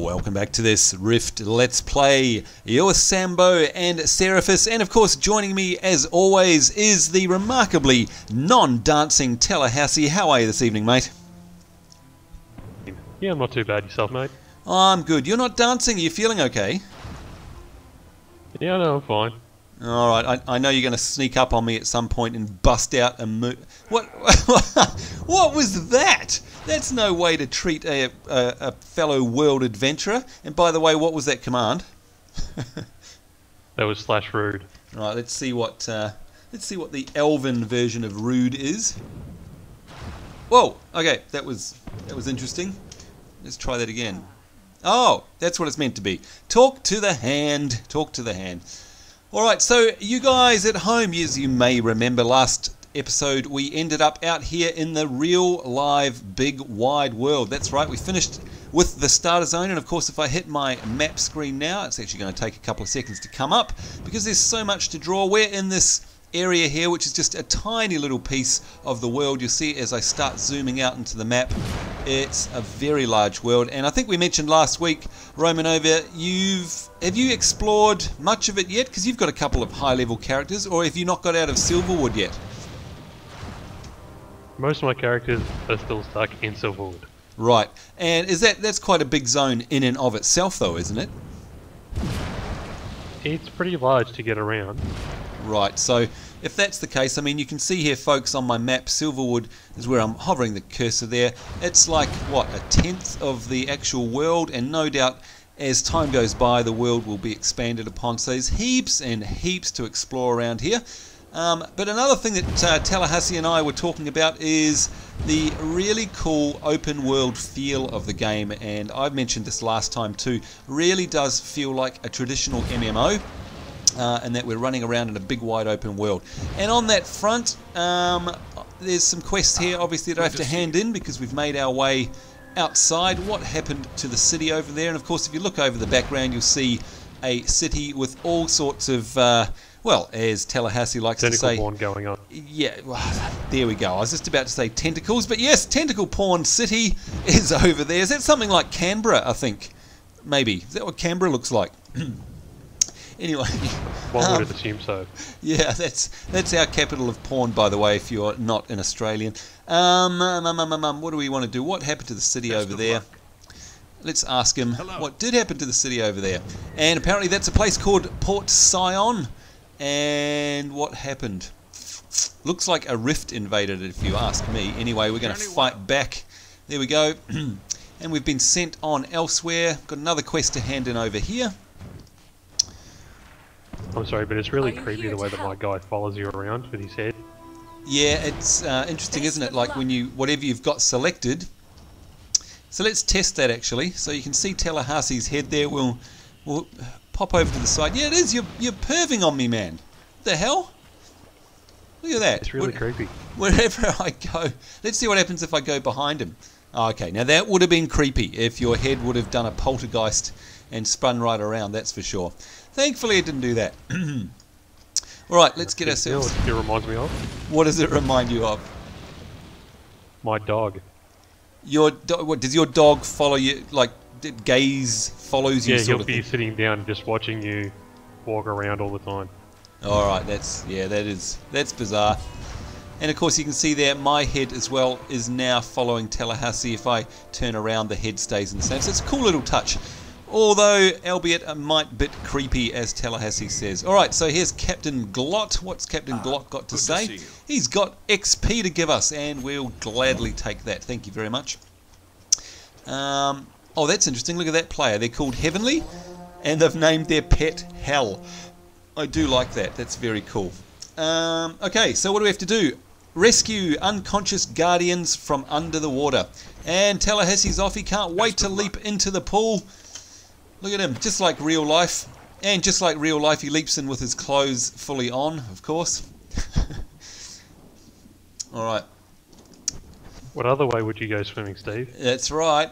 Welcome back to this Rift Let's Play. You're with Sambo and Seraphis, and of course joining me as always is the remarkably non-dancing Tallahassee. How are you this evening, mate? Yeah, I'm not too bad. Yourself, mate? I'm good. You're not dancing? Are you feeling okay? Yeah, no, I'm fine. Alright, I know you're going to sneak up on me at some point and bust out a What What was that? That's no way to treat a fellow world adventurer. And by the way, what was that command? That was /rude. Right, let's see what the elven version of rude is. Whoa, okay, that was interesting. Let's try that again. Oh, that's what it's meant to be. Talk to the hand. Talk to the hand. Alright, so you guys at home, as you may remember last episode, we ended up out here in the real live big wide world. That's right, we finished with the starter zone, and of course if I hit my map screen now, it's actually going to take a couple of seconds to come up because there's so much to draw. We're in this area here, which is just a tiny little piece of the world. You'll see as I start zooming out into the map, it's a very large world. And I think we mentioned last week, Roman over, have you explored much of it yet? Because you've got a couple of high level characters, or have you not got out of Silverwood yet? Most of my characters are still stuck in Silverwood. Right, and that's quite a big zone in and of itself though, isn't it? It's pretty large to get around. Right, so if that's the case, I mean, you can see here, folks, on my map, Silverwood is where I'm hovering the cursor there. It's like, what, a tenth of the actual world, and no doubt as time goes by, the world will be expanded upon. So there's heaps and heaps to explore around here. But another thing that Tallahassee and I were talking about is the really cool open world feel of the game, and I've mentioned this last time too. Really does feel like a traditional MMO. And that we're running around in a big wide open world. And on that front, there's some quests here obviously that I have to hand in because we've made our way outside. What happened to the city over there? And of course if you look over the background, you'll see a city with all sorts of well, as Tallahassee likes to say, tentacle porn going on. Yeah, well, there we go. I was just about to say tentacles, but yes, tentacle porn city is over there. Is that something like Canberra, I think? Maybe. Is that what Canberra looks like? Anyway, one would assume so. Yeah, that's our capital of porn, by the way, if you're not an Australian. What do we want to do? What happened to the city over there? Let's ask him what did happen to the city over there. And apparently that's a place called Port Sion. And what happened? Looks like a rift invaded it, if you ask me. Anyway, we're going to fight back. There we go. And we've been sent on elsewhere. Got another quest to hand in over here. I'm sorry, but it's really creepy the way that my guy follows you around with his head. Yeah, it's interesting, isn't it? Like when whatever you've got selected. So let's test that actually. So you can see Tallahassee's head there. We'll pop over to the side. Yeah, it is. You're perving on me, man. What the hell? Look at that. It's really creepy. Wherever I go. Let's see what happens if I go behind him. Okay, now that would have been creepy if your head would have done a poltergeist and spun right around, that's for sure. Thankfully it didn't do that. Alright, let's get ourselves... You know what it reminds me of? What does it remind you of? My dog. What, does your dog follow you, like, gaze follows you sort of thing? Yeah, he'll be sitting down just watching you walk around all the time. Alright, that's bizarre. And of course you can see there, my head as well is now following Tallahassee. If I turn around, the head stays in the same. So it's a cool little touch. Although, albeit a mite bit creepy, as Tallahassee says. Alright, so here's Captain Glot. What's Captain Glot got to say? He's got XP to give us, and we'll gladly take that. Thank you very much. Oh, that's interesting. Look at that player. They're called Heavenly, and they've named their pet Hell. I do like that. That's very cool. Okay, so what do we have to do? Rescue unconscious guardians from under the water. And Tallahassee's off. He can't wait to leap into the pool. Look at him, just like real life. And just like real life, he leaps in with his clothes fully on, of course. Alright. What other way would you go swimming, Steve? That's right.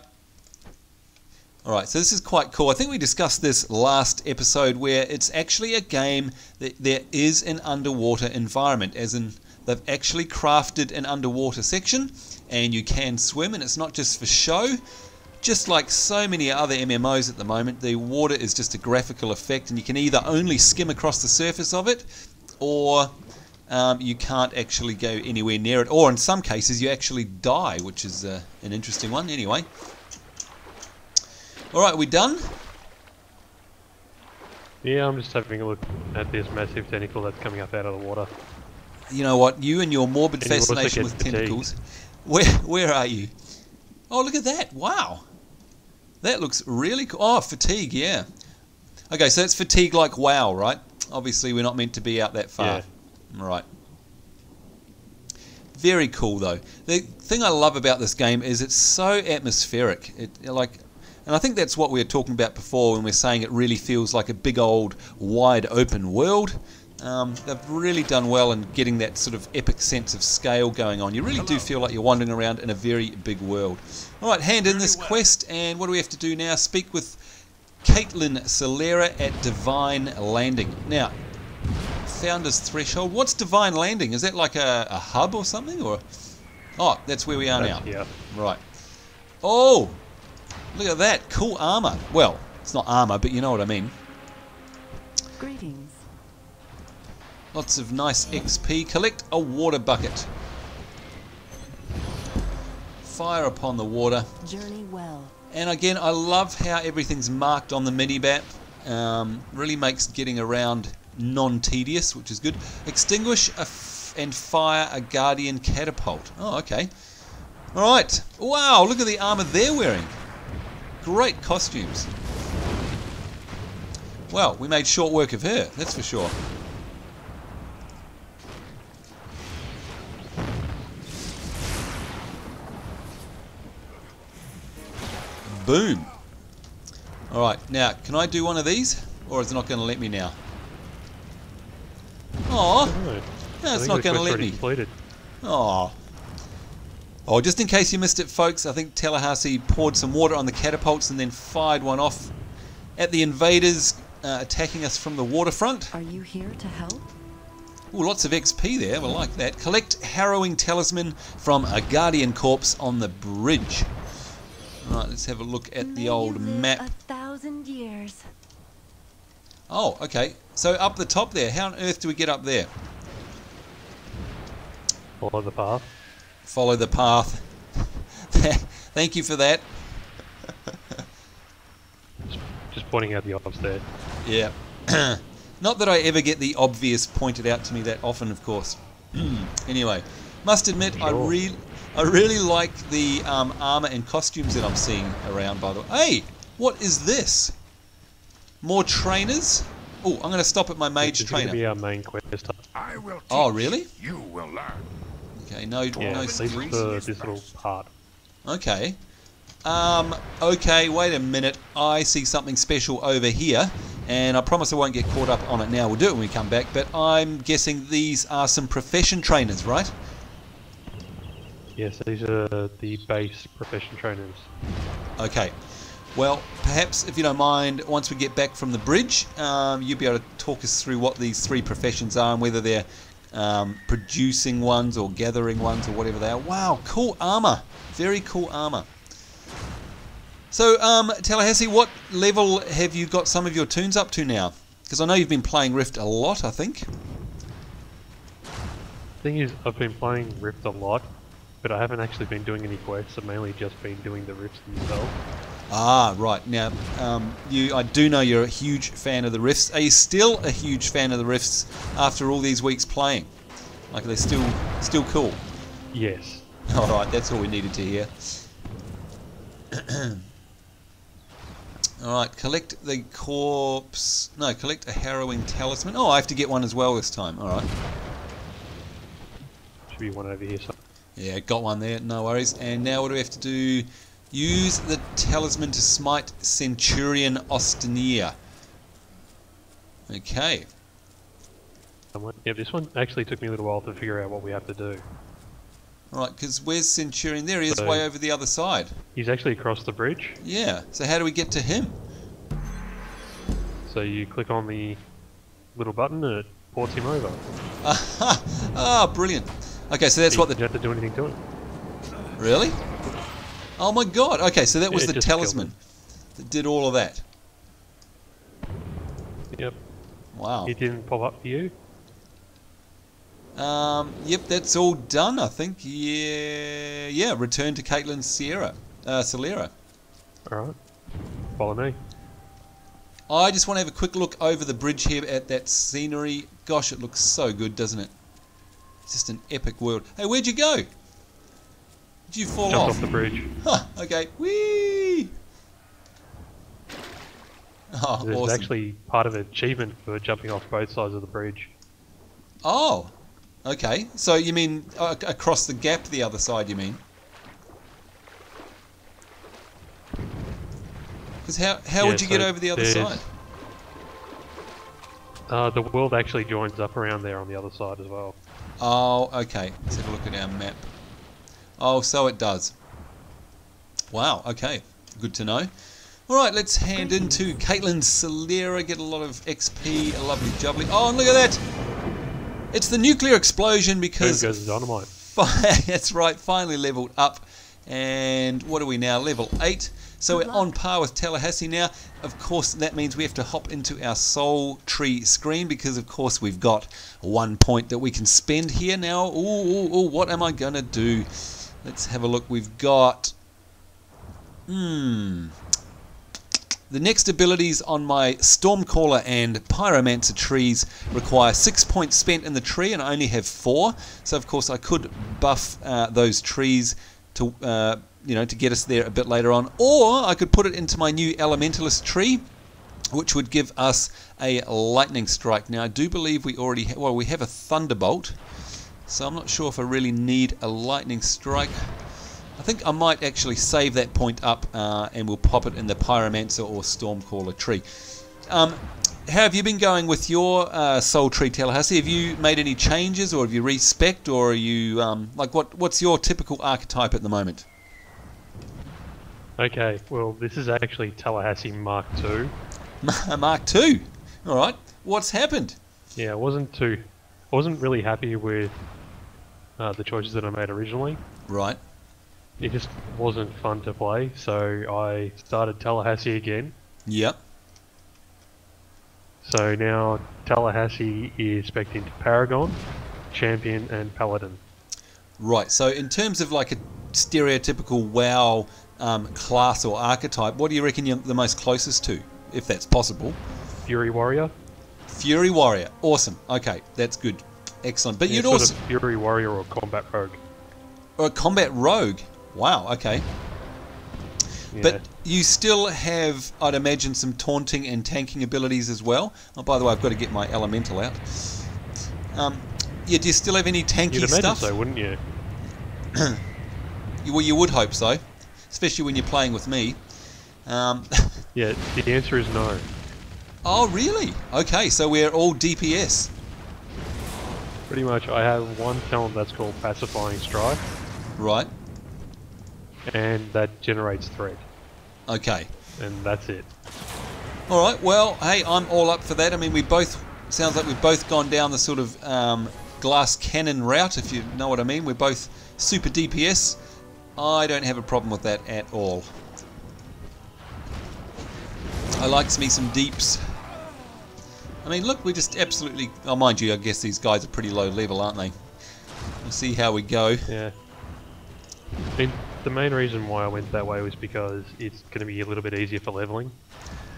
Alright, so this is quite cool. I think we discussed this last episode where it's actually a game that there is an underwater environment, as in they've actually crafted an underwater section and you can swim, and it's not just for show. just like so many other MMOs at the moment, the water is just a graphical effect, and you can either only skim across the surface of it, or you can't actually go anywhere near it, or in some cases you actually die, which is an interesting one. Anyway, alright, we done? Yeah, I'm just having a look at this massive tentacle that's coming up out of the water. You know what, you and your morbid And you also fascination get with fatigue. tentacles. Where are you? Oh, look at that, wow. That looks really cool. Oh, fatigue, yeah. Okay, so it's fatigue like WoW, right? Obviously we're not meant to be out that far. Yeah. Right. Very cool though. The thing I love about this game is it's so atmospheric. And I think that's what we were talking about before when we're saying it really feels like a big old wide open world. They've really done well in getting that sort of epic sense of scale going on. You really do feel like you're wandering around in a very big world. Alright, hand in this quest, and what do we have to do now? Speak with Caitlin Talara at Divine Landing. Now, Founder's Threshold. What's Divine Landing? Is that like a hub or something? Or oh, that's where we are now. Yeah. Right. Oh, look at that. Cool armor. Well, it's not armor, but you know what I mean. Greetings. Lots of nice XP. Collect a water bucket. Fire upon the water. Journey well. And again, I love how everything's marked on the mini-map. Really makes getting around non-tedious, which is good. Extinguish and fire a guardian catapult. Oh, okay. Alright. Wow, look at the armor they're wearing. Great costumes. Well, we made short work of her, that's for sure. Boom. Alright, now, can I do one of these? Or is it not going to let me now? Aww. No, it's not going to let me. Aww. Oh, just in case you missed it, folks, I think Tallahassee poured some water on the catapults and then fired one off at the invaders attacking us from the waterfront. Are you here to help? Ooh, lots of XP there, we like that. Collect harrowing talisman from a guardian corpse on the bridge. Right, let's have a look at the old map. 1,000 years. Oh, okay. So up the top there, how on earth do we get up there? Follow the path. Follow the path. Thank you for that. Just pointing out the obs there. Yeah. Not that I ever get the obvious pointed out to me that often, of course. Anyway, must admit, Sure. I really like the armor and costumes that I'm seeing around, by the way. Hey, what is this? More trainers? Oh, I'm going to stop at my mage It's going to trainer. be our main quest. I will teach. Oh, really? You will learn. Okay, no, Yeah, no. at least for this little part. Okay. Okay, wait a minute. I see something special over here, and I promise I won't get caught up on it now. We'll do it when we come back, but I'm guessing these are some profession trainers, right? Yes, these are the base profession trainers. Okay. Well, perhaps, if you don't mind, once we get back from the bridge, you'll be able to talk us through what these three professions are and whether they're producing ones or gathering ones or whatever they are. Wow, cool armor. Very cool armor. So, Tallahassee, what level have you got some of your tunes up to now? Because I know you've been playing Rift a lot, I think. Thing is, I've been playing Rift a lot, but I haven't actually been doing any quests. I've mainly just been doing the rifts themselves. Ah, right. Now, I do know you're a huge fan of the rifts. Are you still a huge fan of the rifts after all these weeks playing? Like, they're still cool? Yes. Alright, that's all we needed to hear. Alright, collect the corpse... No, collect a harrowing talisman. Oh, I have to get one as well this time. Alright. Should be one over here. So. Yeah, got one there. No worries. And now what do we have to do? Use the talisman to smite Centurion Austinea. Okay. Yeah, this one actually took me a little while to figure out what we have to do. Alright, because where's Centurion? There he is, So- way over the other side. He's actually across the bridge. Yeah, so how do we get to him? So you click on the little button and it ports him over. Ah, brilliant. Okay, so that's You what the... don't have to do anything to it. Really? Oh my god. Okay, so that was Yeah, the just killed talisman him. that did all of that. Yep. Wow. It didn't pop up for you? Yep, that's all done, I think. Yeah, return to Caitlin's Solera. Alright. Follow me. I just want to have a quick look over the bridge here at that scenery. Gosh, it looks so good, doesn't it? It's just an epic world. Hey, where'd you go? Did you fall Jumped off? off the bridge. Huh, okay. Whee! Oh, There's awesome. actually part of an achievement for jumping off both sides of the bridge. Oh, okay. So you mean across the gap the other side, you mean? Because how would you get so over the other there's- side? The world actually joins up around there on the other side as well. Oh, okay. Let's have a look at our map. Oh, so it does. Wow, okay. Good to know. Alright, let's hand into Caitlin's Solera, get a lot of XP, a lovely jubbly. Oh, and look at that! It's the nuclear explosion because... Boom goes the dynamite. That's right, finally leveled up. And what are we now? Level 8. So we're on par with Tallahassee now. Of course, that means we have to hop into our soul tree screen because, of course, we've got 1 point that we can spend here now. Ooh, what am I going to do? Let's have a look. We've got... The next abilities on my Stormcaller and Pyromancer trees require 6 points spent in the tree, and I only have 4. So, of course, I could buff those trees to to get us there a bit later on, or I could put it into my new Elementalist tree, which would give us a lightning strike. Now I do believe we already we have a thunderbolt, so I'm not sure if I really need a lightning strike. I think I might actually save that point up and we'll pop it in the Pyromancer or Stormcaller tree. How have you been going with your soul tree, Tallahassee? Have you made any changes, or have you respect, or are you what's your typical archetype at the moment? Okay, well, this is actually Tallahassee Mark II. Mark II. All right. What's happened? Yeah, I wasn't really happy with the choices that I made originally. Right. It just wasn't fun to play, so I started Tallahassee again. Yep. So now Tallahassee is spec'd into Paragon, Champion, and Paladin. Right. So in terms of like a stereotypical WoW class or archetype, what do you reckon you're the most closest to, if that's possible? Fury Warrior. Fury Warrior. Awesome. Okay, that's good. Excellent. But Yeah, you'd sort also... of Fury Warrior or Combat Rogue. Or a combat rogue. Wow, okay. Yeah. But you still have, I'd imagine, some taunting and tanking abilities as well. Oh, by the way, I've got to get my elemental out. Yeah, do you still have any tanky You'd imagine stuff? so, wouldn't you? Well, you would hope so, especially when you're playing with me. Yeah, the answer is no. Oh, really? Okay, so we're all DPS. Pretty much, I have one talent that's called Pacifying Strike, Right. and that generates threat, Okay. and that's it. All right. Well, hey, I'm all up for that. I mean, sounds like we've both gone down the sort of glass cannon route, if you know what I mean. We're both super DPS. I don't have a problem with that at all. I likes me some deeps. I mean, look, we just absolutely... Oh, mind you, I guess these guys are pretty low level, aren't they? We'll see how we go. Yeah. I mean, the main reason why I went that way was because it's going to be a little bit easier for leveling.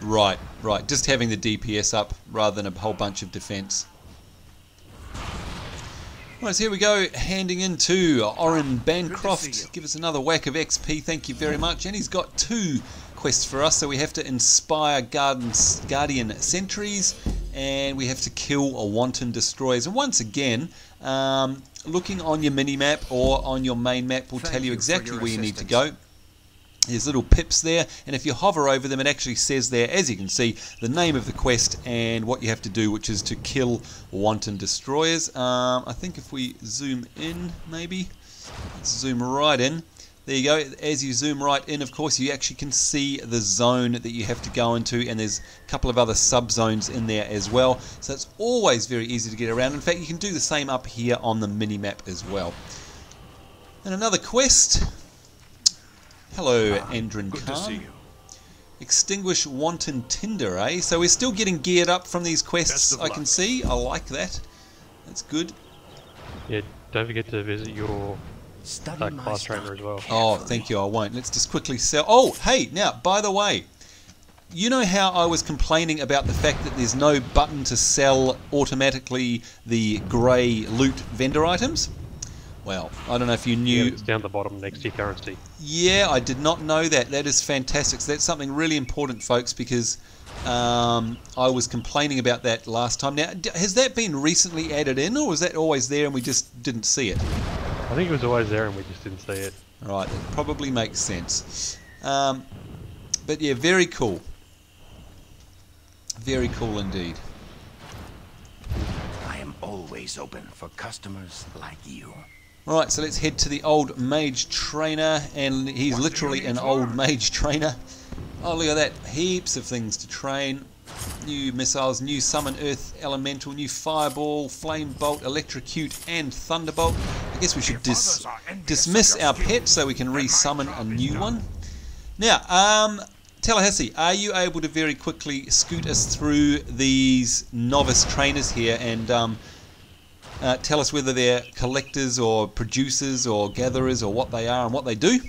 Right, right. Just having the DPS up rather than a whole bunch of defense. Right, so here we go, handing into Oren Bancroft. Give us another whack of XP, thank you very much. And he's got 2 quests for us, so we have to inspire Guardian Sentries, and we have to kill Wanton Destroyers. And once again, looking on your mini-map or on your main map will tell you exactly where you need to go. There's little pips there, and if you hover over them, it actually says there, as you can see, the name of the quest and what you have to do, which is to kill Wanton Destroyers. I think if we zoom in, maybe, let's zoom right in. There you go. As you zoom right in, of course, you actually can see the zone that you have to go into, and there's a couple of other sub-zones in there as well. So it's always very easy to get around. In fact, you can do the same up here on the mini-map as well. And another quest. Hello, Andrin Good to see Khan. you. Extinguish wanton tinder, eh? So we're still getting geared up from these quests, Best of I can luck. see. I like that. That's good. Yeah, don't forget to visit your Study my class stuff trainer as well. Oh, thank you, I won't. Let's just quickly sell... Oh, hey, now, by the way, you know how I was complaining about the fact that there's no button to sell automatically the grey loot vendor items? Well, I don't know if you Yeah, knew... it's down the bottom next to your currency. Yeah, I did not know that. That is fantastic. So that's something really important, folks, because I was complaining about that last time. Now, has that been recently added in, or was that always there and we just didn't see it? I think it was always there and we just didn't see it. Right, that probably makes sense. But yeah, very cool. Very cool indeed. I am always open for customers like you. Right, so let's head to the old mage trainer, and he's What do literally you an need old for? mage trainer. Oh, look at that. Heaps of things to train. New missiles, new summon earth elemental, new fireball, flame bolt, electrocute, and thunderbolt. I guess we should If others are envious dismiss of your our skill, pet so we can then my resummon a job is new done. one. Now, Tallahassee, are you able to very quickly scoot us through these novice trainers here and tell us whether they're collectors or producers or gatherers or what they are and what they do?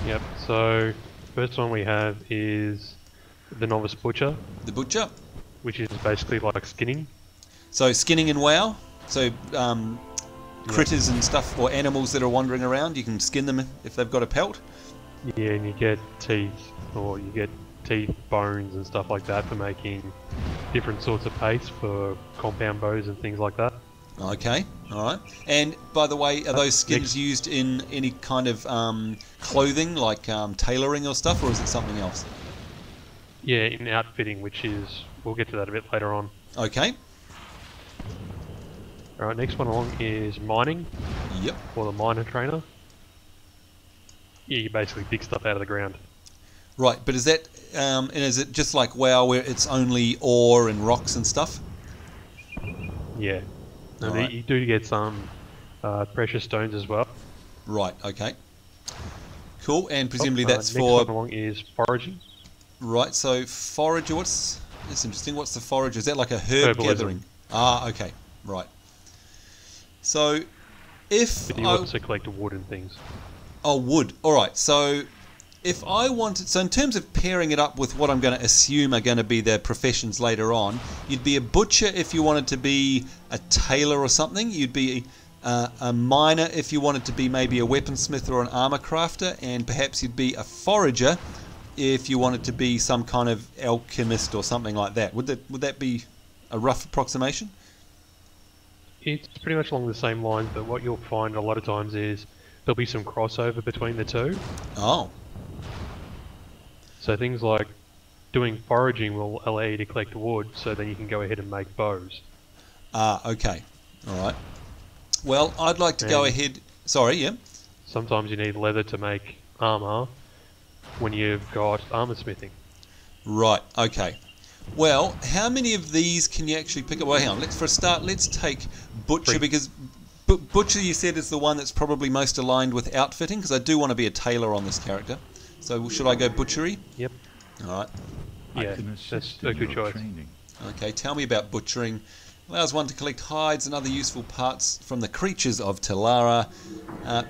Yep, so first one we have is the Novice Butcher, The butcher. which is basically like skinning. So skinning in WoW. So critters and stuff, or animals that are wandering around, you can skin them if they've got a pelt. Yeah, and you get teeth, or you get teeth, bones and stuff like that for making different sorts of paste for compound bows and things like that. Okay, alright. And by the way, are those skins next- used in any kind of clothing, like tailoring or stuff, or is it something else? Yeah, in outfitting, which is, we'll get to that a bit later on. Okay, Alright, next one along is mining, yep. or the miner trainer. Yeah, you basically dig stuff out of the ground. Right, but is that, and is it just like WoW where it's only ore and rocks and stuff? Yeah. And Alright. you do get some precious stones as well. Right, okay. Cool, and presumably that's next for... one along is foraging. Right, so forager, that's interesting. What's the forager? Is that like a herb Herbalism. gathering? Ah, okay, right. So, if But you I... also collect wood and things. Oh, wood. Alright, so if I wanted... So in terms of pairing it up with what I'm going to assume are going to be their professions later on, you'd be a butcher if you wanted to be a tailor or something. You'd be a miner if you wanted to be maybe a weaponsmith or an armor crafter, and perhaps you'd be a forager if you wanted to be some kind of alchemist or something like that. Would that be a rough approximation? It's pretty much along the same lines, but what you'll find a lot of times is there'll be some crossover between the two. Oh, So things like doing foraging will allow you to collect wood, so then you can go ahead and make bows. okay. Alright. Well, I'd like to go And- ahead... Sorry, yeah? Sometimes you need leather to make armor when you've got armor smithing. Right, okay. Well, how many of these can you actually pick up? Well, hang on. For a start, let's take Butcher, 3. because Butcher, you said, is the one that's probably most aligned with outfitting, because I do want to be a tailor on this character. So should I go Butchery? Yep. Alright. Yeah, I can that's assist a in good your choice. training. Okay, tell me about butchering. Allows one to collect hides and other useful parts from the creatures of Talara.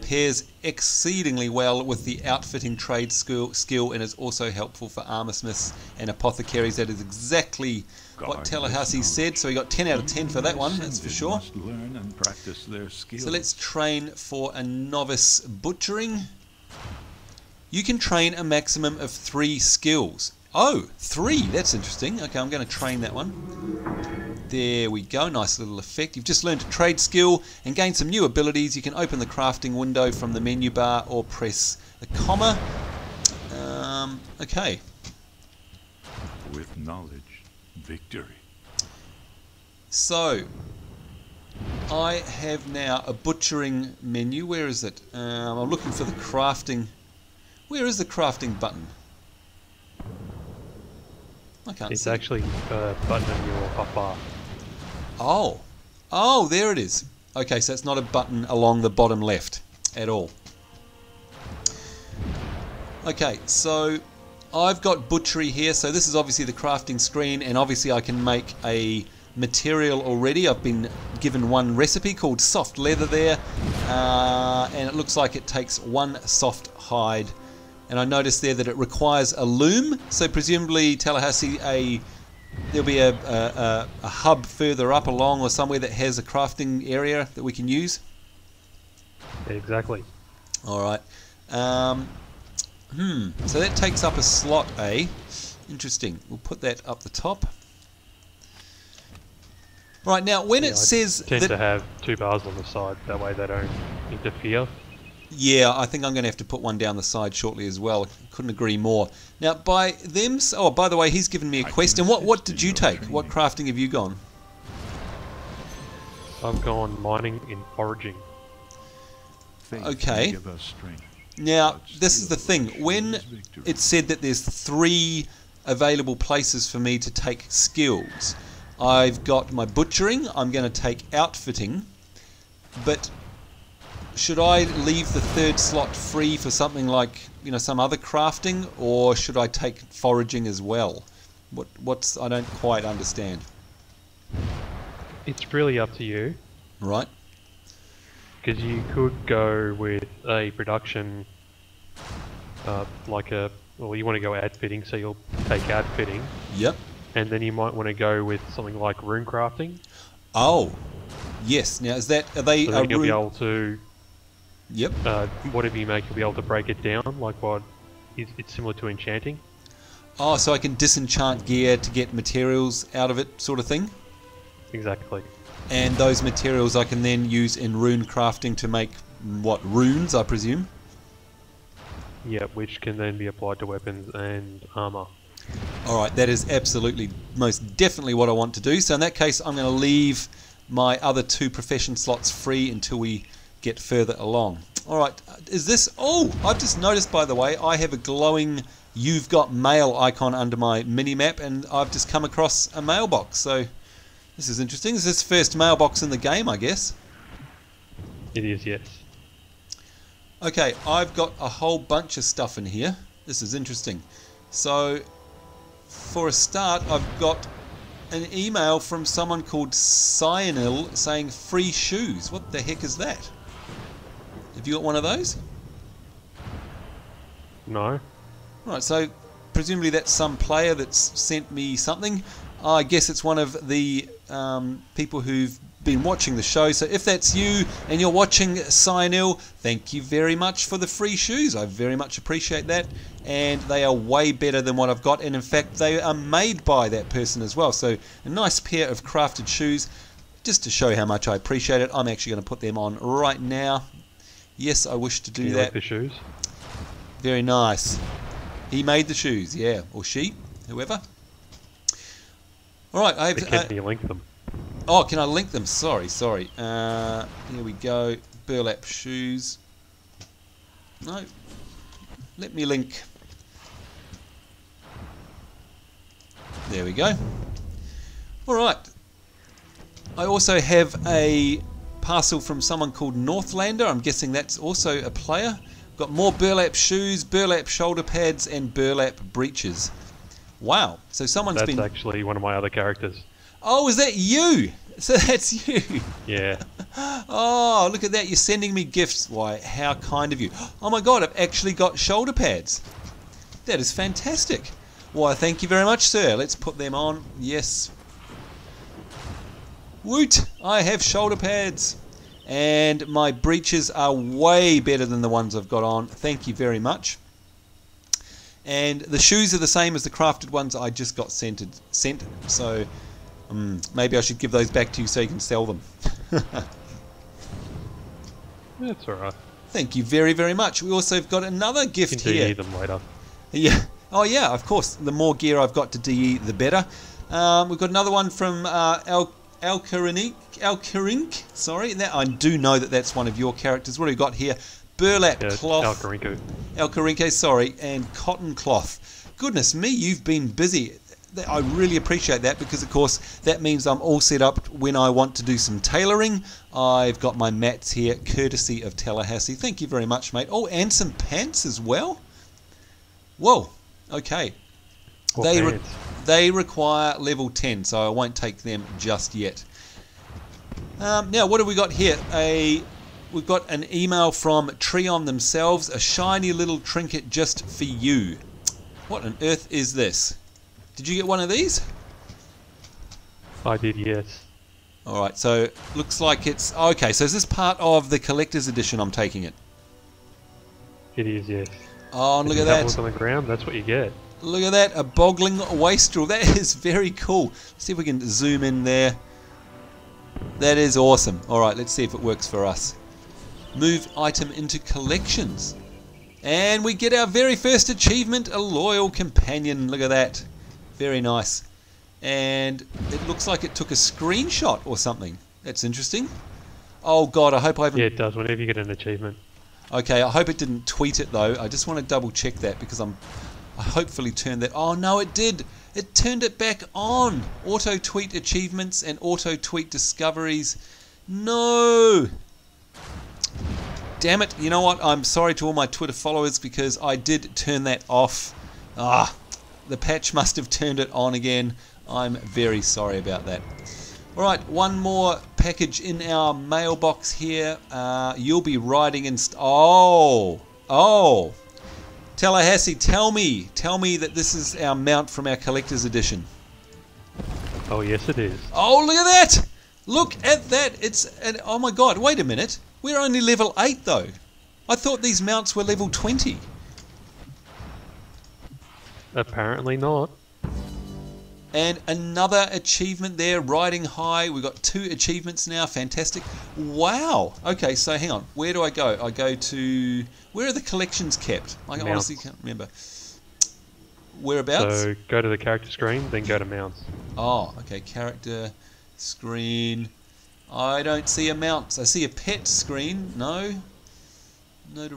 Pairs exceedingly well with the outfitting trade skill and is also helpful for armorsmiths and apothecaries. That is exactly what Guard Tallahassee this said, so we got 10 out of 10 for that one, that's for Ascended sure. must learn and practice their skills. So let's train for a novice butchering. You can train a maximum of 3 skills. Oh, 3, that's interesting. Okay, I'm going to train that one. There we go, nice little effect. You've just learned a trade skill and gained some new abilities. You can open the crafting window from the menu bar or press the comma. Okay. With knowledge, victory. So, I have now a butchering menu. Where is it? I'm looking for the crafting. Where is the crafting button? I can't It's see. actually a button on your hotbar. Oh. Oh, there it is. Okay, so it's not a button along the bottom left at all. Okay, so I've got butchery here, so this is obviously the crafting screen, and obviously I can make a material already. I've been given one recipe called soft leather there, and it looks like it takes one soft hide, and I noticed there that it requires a loom, so presumably Tallahassee, there'll be a hub further up along or somewhere that has a crafting area that we can use. Exactly. Alright. So that takes up a slot, eh? Interesting. We'll put that up the top. Right, now when it says tend that, to have 2 bars on the side, that way they don't interfere. yeah, I think I'm going to have to put one down the side shortly as well. Couldn't agree more. Now, by them... Oh, by the way, he's given me a quest. And what did you take? What crafting have you gone? I've gone mining and foraging. Okay. Give us strength. Now, this is the thing. When it said that there's 3 available places for me to take skills, I've got my butchering, I'm going to take outfitting, but should I leave the 3rd slot free for something like, you know, some other crafting, or should I take foraging as well? What's I don't quite understand. It's really up to you, Right? because you could go with a production, well, you want to go outfitting, so you'll take outfitting, Yep. and then you might want to go with something like rune crafting. Oh, yes. Now, is that... Are they... So then you'll be able to, Yep. whatever you make, you'll be able to break it down, like it's similar to enchanting. Oh, so I can disenchant gear to get materials out of it, sort of thing? Exactly. And those materials I can then use in rune crafting to make, what, runes, I presume? Yeah, which can then be applied to weapons and armor. Alright, that is absolutely, most definitely what I want to do. So in that case, I'm going to leave my other 2 profession slots free until we get further along. Alright, is this... Oh, I've just noticed, by the way, I have a glowing "You've Got Mail" icon under my mini-map, and I've just come across a mailbox, so... This is interesting. This is the first mailbox in the game, I guess. It is, yes. Okay, I've got a whole bunch of stuff in here. This is interesting. So, for a start, I've got an email from someone called Cyanil saying free shoes. What the heck is that? Have you got one of those? No. Right, so presumably that's some player that's sent me something. I guess it's one of the people who've been watching the show. So if that's you and you're watching, Cyanil, thank you very much for the free shoes. I very much appreciate that, and they are way better than what I've got, and in fact they are made by that person as well. So a nice pair of crafted shoes. Just to show how much I appreciate it, I'm actually going to put them on right now. Yes, I wish to do You that. like the shoes? Very nice. He made the shoes, yeah, or she, whoever. All right, I've... Can you link them? Oh, can I link them? Sorry. Here we go. Burlap shoes. No. Let me link. There we go. Alright. I also have a parcel from someone called Northlander. I'm guessing that's also a player. Got more burlap shoes, burlap shoulder pads, and burlap breeches. Wow. So someone's That's been... actually one of my other characters. Oh, is that you? So that's you. Yeah. Oh, look at that. You're sending me gifts. Why, how kind of you. Oh my god, I've actually got shoulder pads. That is fantastic. Why, thank you very much, sir. Let's put them on. Yes. Woot! I have shoulder pads. And my breeches are way better than the ones I've got on. Thank you very much. And the shoes are the same as the crafted ones I just got sent. So maybe I should give those back to you so you can sell them. That's alright. Thank you very, very much. We also have got another gift You here. need them later. Yeah. Oh yeah, of course. The more gear I've got to DE, the better. We've got another one from Alcarink. Sorry, I do know that that's one of your characters. What have we got here? Burlap cloth. Alcarinque, sorry, and cotton cloth. Goodness me, you've been busy. I really appreciate that, because of course that means I'm all set up when I want to do some tailoring. I've got my mats here, courtesy of Tallahassee. Thank you very much, mate. Oh, and some pants as well. Whoa, okay. Or They pants. they require level 10, so I won't take them just yet. Now, what have we got here? We've got an email from Trion themselves. A shiny little trinket just for you. What on earth is this? Did you get one of these? I did, yes. Alright, so looks like it's... Okay, so is this part of the collector's edition? I'm taking it. It is, yes. Oh, and look If at you have a that. look on the ground, that's what you get. Look at that, a boggling wastrel. That is very cool. Let's see if we can zoom in there. That is awesome. Alright, let's see if it works for us. Move item into collections. And we get our very first achievement, a loyal companion. Look at that. Very nice. And it looks like it took a screenshot or something. That's interesting. Oh god, I hope I haven't... Yeah, it does, whenever you get an achievement. Okay, I hope it didn't tweet it though. I just want to double check that because I hopefully turned that... Oh no, it did. It turned it back on. Auto tweet achievements and auto tweet discoveries. No. Damn it. You know what? I'm sorry to all my Twitter followers because I did turn that off. The patch must have turned it on again. I'm very sorry about that. Alright, one more package in our mailbox here. You'll be riding in... Oh! Tallahassee, tell me that this is our mount from our collector's edition. Oh, yes it is. Oh, look at that! Look at that! Oh my god, wait a minute. We're only level 8 though. I thought these mounts were level 20. Apparently not. And another achievement there, riding high. We've got 2 achievements now, fantastic. Wow! Okay, so hang on. Where do I go? I go to... Where are the collections kept? I honestly can't remember. Whereabouts? So go to the character screen, then go to mounts. Oh, okay, character screen. I don't see a mounts. I see a pet screen. No.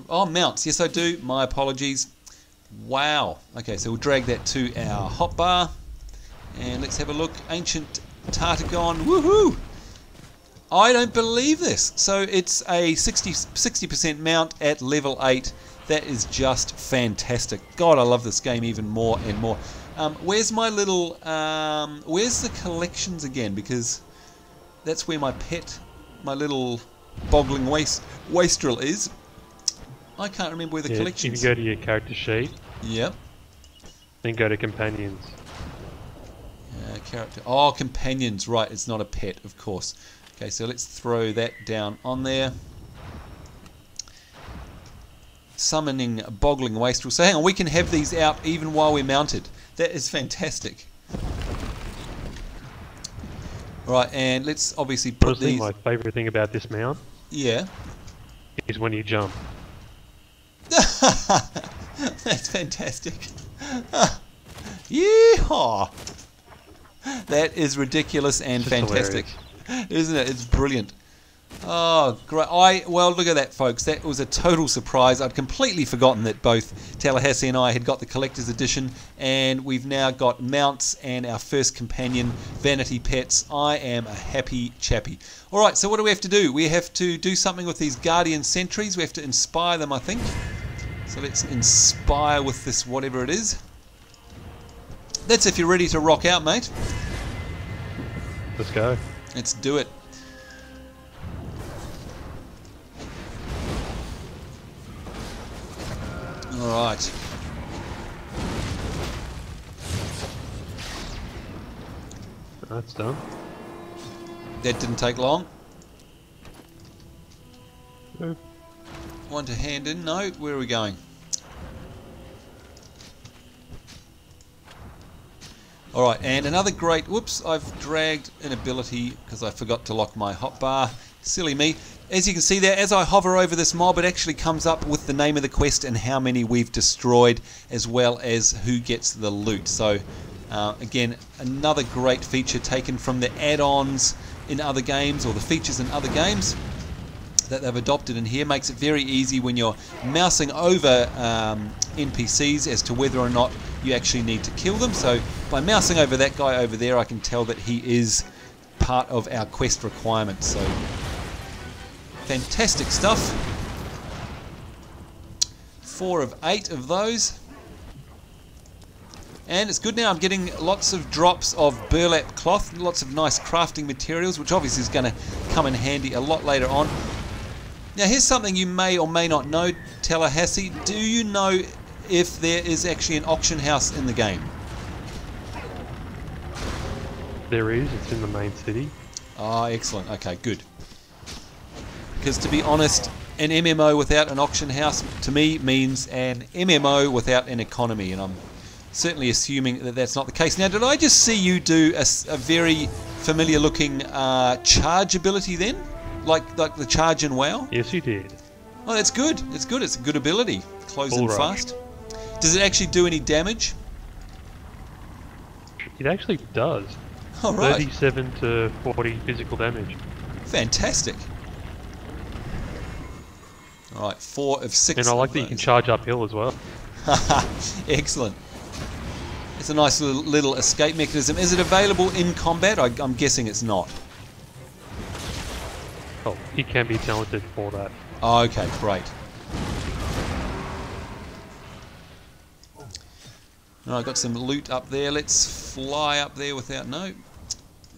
Oh, mounts. Yes, I do. My apologies. Wow. Okay, so we'll drag that to our hotbar. And let's have a look. Ancient Tartagon. Woohoo! I don't believe this. So it's a 60% mount at level 8. That is just fantastic. God, I love this game even more and more. Where's my little... where's the collections again? Because that's where my pet, my little boggling wastrel is. I can't remember where the collections... If you go to your character sheet, yep. then go to companions. Character. Oh, companions. Right, it's not a pet, of course. Okay, so let's throw that down on there. Summoning boggling wastrel. So hang on, we can have these out even while we're mounted. That is fantastic. Right, and let's obviously put Honestly, these... my favourite thing about this mount Yeah. is when you jump. That's fantastic. Yeehaw! That is ridiculous and Just fantastic, hilarious. isn't it? It's brilliant. Oh, great. Well, look at that, folks. That was a total surprise. I'd completely forgotten that both Tallahassee and I had got the collector's edition, and we've now got mounts and our first companion, Vanity Pets. I am a happy chappy. All right, so what do we have to do? We have to do something with these Guardian Sentries. We have to inspire them, I think. So let's inspire with this, whatever it is. That's if you're ready to rock out, mate. Let's go. Let's do it. Alright. That's done. That didn't take long. No. One to hand in. No, where are we going? Alright, and another great... Whoops, I've dragged an ability because I forgot to lock my hotbar. Silly me. As you can see there, as I hover over this mob, it actually comes up with the name of the quest and how many we've destroyed, as well as who gets the loot. So, again, another great feature taken from the add-ons in other games, or the features in other games that they've adopted in here. Makes it very easy when you're mousing over NPCs as to whether or not you actually need to kill them. So by mousing over that guy over there, I can tell that he is part of our quest requirements. So fantastic stuff. 4 of 8 of those. And it's good now. I'm getting lots of drops of burlap cloth, lots of nice crafting materials, which obviously is going to come in handy a lot later on. Now here's something you may or may not know, Tallahassee. Do you know if there is actually an auction house in the game? There is. It's in the main city. Ah, excellent. Okay, good. Because to be honest, an MMO without an auction house to me means an MMO without an economy, and I'm certainly assuming that that's not the case. Now, did I just see you do a very familiar looking charge ability then? Like the charge in WoW? Yes, you did. Oh, that's good. It's good. It's a good ability. Close Bull in rush. fast. Does it actually do any damage? It actually does. All right. 37 to 40 physical damage. Fantastic. All right, 4 of 6. And I like of that you can those. charge uphill as well. Excellent. It's a nice little escape mechanism. Is it available in combat? I'm guessing it's not. Oh, it can be talented for that. Oh, okay, great. All right, got some loot up there. Let's fly up there without... No. I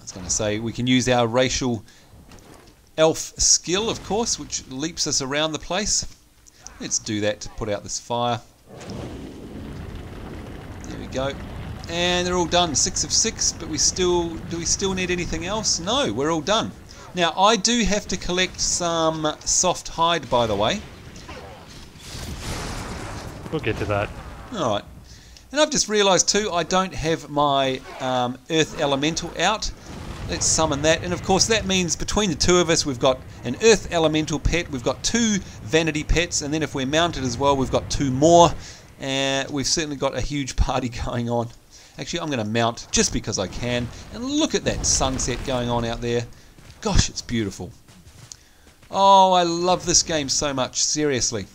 was going to say, we can use our racial elf skill, of course, which leaps us around the place. Let's do that to put out this fire. There we go. And they're all done. 6 of 6, but do we still need anything else? No, we're all done. Now, I do have to collect some soft hide, by the way. We'll get to that. Alright. And I've just realised too, I don't have my Earth Elemental out. Let's summon that. And of course that means between the two of us we've got an Earth Elemental pet, we've got 2 Vanity pets, and then if we're mounted as well we've got 2 more. And we've certainly got a huge party going on. Actually, I'm going to mount just because I can. And look at that sunset going on out there. Gosh, it's beautiful. Oh, I love this game so much, seriously.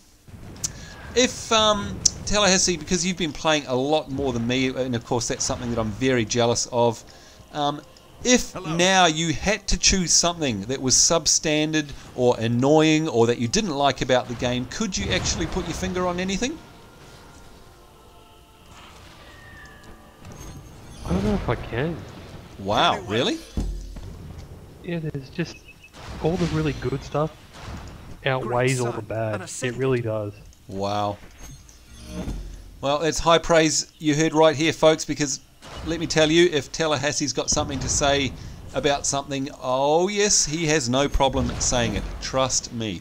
If, Tallahassee, because you've been playing a lot more than me, and of course that's something that I'm very jealous of, if now you had to choose something that was substandard or annoying or that you didn't like about the game, could you actually put your finger on anything? I don't know if I can. Wow, really? Yeah, there's just all the really good stuff outweighs all the bad. It really does. Wow. Well, it's high praise you heard right here, folks, because let me tell you, if Tallahassee's got something to say about something, oh yes, he has no problem saying it. Trust me.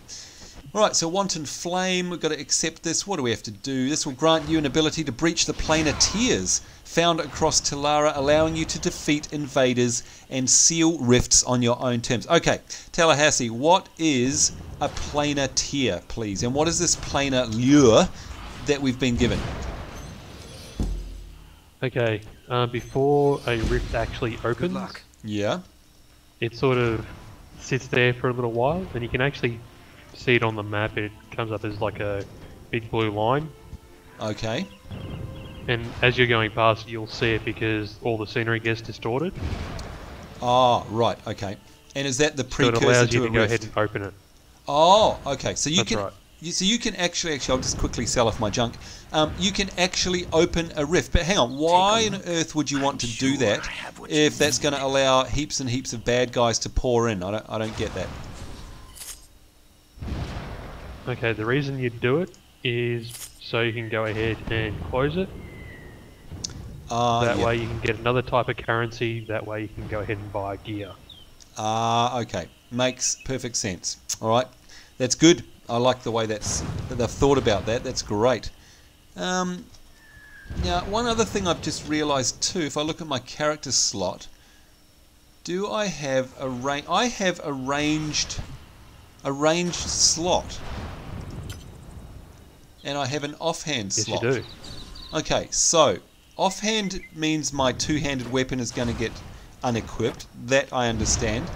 Alright, so Wanton Flame, we've got to accept this. What do we have to do? This will grant you an ability to breach the planar tiers found across Talara, allowing you to defeat invaders and seal rifts on your own terms. Okay, Tallahassee, what is a planar tier, please? And what is this planar lure that we've been given? Okay, before a rift actually opens, Yeah. it sort of sits there for a little while, and you can actually see it on the map. It comes up as like a big blue line, Okay. and as you're going past, you'll see it because all the scenery gets distorted. Ah, right, okay. And is that the So it precursor allows you to to a go rift? ahead and open it. Oh, okay. So you That's can, right. so you can actually, I'll just quickly sell off my junk. You can actually open a rift. But hang on, why on earth would you want to do that if that's going to allow heaps and heaps of bad guys to pour in? I don't get that. Okay, the reason you do it is so you can go ahead and close it. That Yeah. way you can get another type of currency. That way you can go ahead and buy gear. Okay. Makes perfect sense. All right. That's good. I like the way that they've thought about that. That's great. Now, one other thing I've just realised too, if I look at my character slot, do I have a range? I have a ranged slot. And I have an offhand Yes, slot. you do. Okay, so offhand means my two-handed weapon is going to get unequipped. That I understand.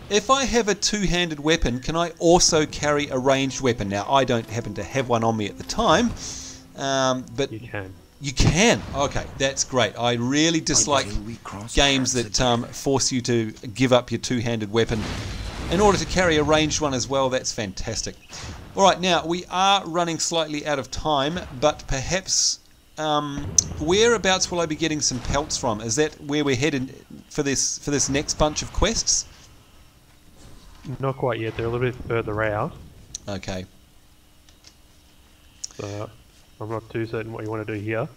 If I have a two-handed weapon, can I also carry a ranged weapon? Now, I don't happen to have one on me at the time, but You can. you can. Okay, that's great. I really dislike games that force you to give up your two-handed weapon in order to carry a ranged one as well. That's fantastic. All right, now we are running slightly out of time, but perhaps whereabouts will I be getting some pelts from? Is that where we're headed for this next bunch of quests? Not quite yet. They're a little bit further out. Okay. So I'm not too certain what you want to do here.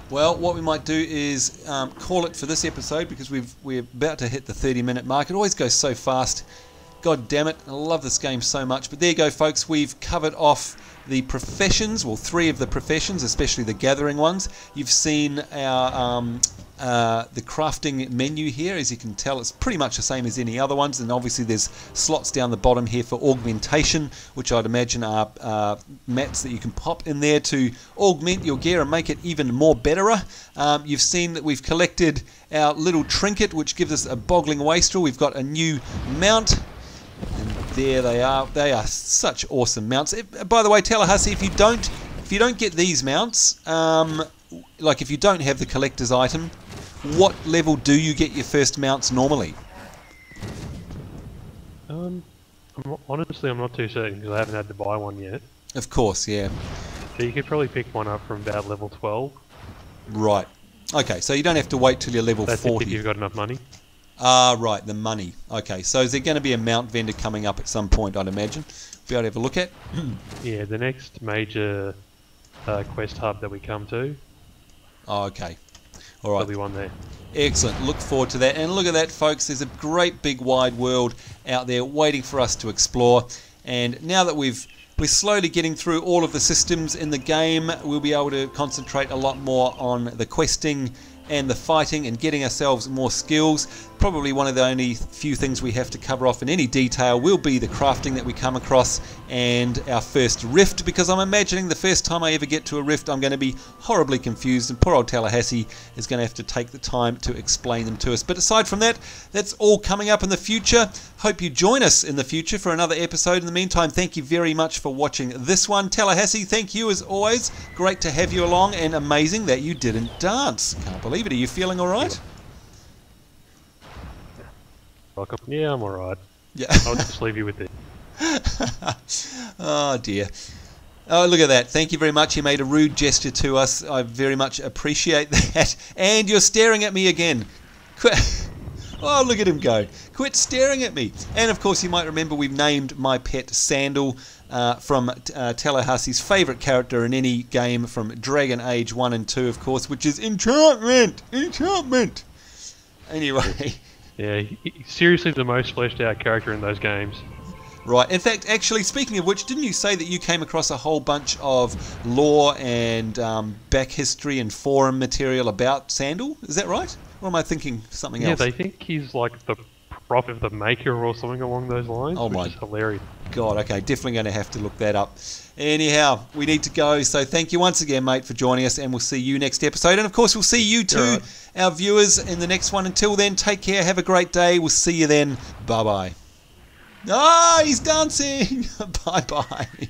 Well, what we might do is call it for this episode, because we're about to hit the 30-minute mark. It always goes so fast. God damn it, I love this game so much. But there you go, folks. We've covered off the professions, well, 3 of the professions, especially the gathering ones. You've seen our the crafting menu here. As you can tell, it's pretty much the same as any other ones, and obviously there's slots down the bottom here for augmentation, which I'd imagine are mats that you can pop in there to augment your gear and make it even more betterer. You've seen that we've collected our little trinket, which gives us a boggling wastrel. We've got a new mount. And there they are. They are such awesome mounts. By the way, Tallahassee, if you don't get these mounts, like if you don't have the collector's item, what level do you get your first mounts normally? Honestly, I'm not too certain because I haven't had to buy one yet. Of course, yeah. So you could probably pick one up from about level 12. Right. Okay, so you don't have to wait till you're level That's 40. if you've got enough money. Ah, right, the money. Okay, so is there going to be a mount vendor coming up at some point, I'd imagine? Be able to have a look at? Yeah, the next major quest hub that we come to, Oh, okay. All right. there'll be one there. Excellent. Look forward to that. And look at that, folks. There's a great big wide world out there waiting for us to explore. And now that we're slowly getting through all of the systems in the game, we'll be able to concentrate a lot more on the questing and the fighting and getting ourselves more skills. Probably one of the only few things we have to cover off in any detail will be the crafting that we come across and our first rift, because I'm imagining the first time I ever get to a rift I'm going to be horribly confused, and poor old Tallahassee is going to have to take the time to explain them to us. But aside from that, that's all coming up in the future. Hope you join us in the future for another episode. In the meantime, thank you very much for watching this one. Tallahassee, thank you as always. Great to have you along, and amazing that you didn't dance. Can't believe it. Are you feeling all right? Welcome. Yeah, I'm alright. Yeah. I'll just leave you with it. Oh dear. Oh, look at that. Thank you very much. You made a rude gesture to us. I very much appreciate that. And you're staring at me again. Oh, look at him go. Quit staring at me. And of course, you might remember we've named my pet Sandal from Tallahassee's favourite character in any game from Dragon Age 1 and 2, of course, which is Enchantment! Enchantment! Anyway. Yeah, he's seriously the most fleshed out character in those games. Right. In fact, actually, speaking of which, didn't you say that you came across a whole bunch of lore and back history and forum material about Sandal? Is that right? Or am I thinking something else? Yeah, they think he's like the prop of the maker or something along those lines, Oh which my is hilarious. God, okay, definitely going to have to look that up. Anyhow, we need to go, so thank you once again, mate, for joining us, and we'll see you next episode. And of course, we'll see you too, Right. our viewers, in the next one. Until then, take care, have a great day. We'll see you then. Bye-bye. Ah, he's dancing! Bye-bye.